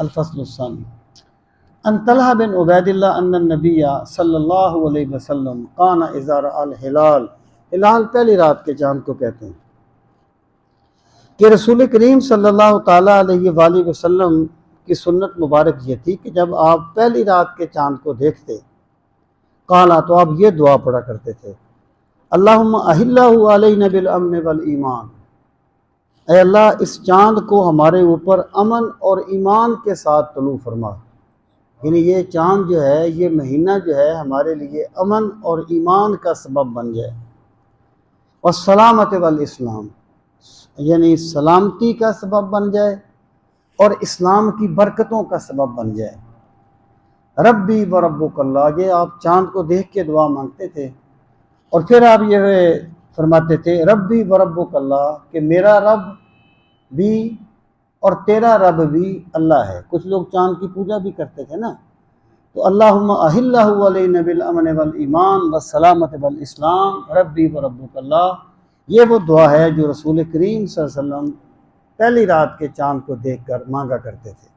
الفصل الثانی ان طلحہ بن عبید اللہ ان النبی صلی اللہ علیہ وسلم کان اذا رأى الہلال، ہلال پہلی رات کے چاند کو کہتے ہیں، کہ رسول کریم صلی اللہ تعالیٰ علیہ وآلہ وسلم کی سنت مبارک یہ تھی کہ جب آپ پہلی رات کے چاند کو دیکھتے قالا تو آپ یہ دعا پڑھا کرتے تھے، اللہم احلہ علینا بالامن والایمان، اے اللہ اس چاند کو ہمارے اوپر امن اور ایمان کے ساتھ طلوع فرما، یعنی یہ چاند جو ہے، یہ مہینہ جو ہے ہمارے لیے امن اور ایمان کا سبب بن جائے، والسلامت والاسلام، یعنی سلامتی کا سبب بن جائے اور اسلام کی برکتوں کا سبب بن جائے۔ ربی و ربک اللہ، یہ آپ چاند کو دیکھ کے دعا مانگتے تھے، اور پھر آپ یہ فرماتے تھے ربی و ربک اللہ، کہ میرا رب بھی اور تیرا رب بھی اللہ ہے۔ کچھ لوگ چاند کی پوجا بھی کرتے تھے نا، تو اللہم احلہ علینا بالامن والایمان والسلامت والاسلام ربی و ربک اللہ، یہ وہ دعا ہے جو رسول کریم صلی اللہ علیہ وسلم پہلی رات کے چاند کو دیکھ کر مانگا کرتے تھے۔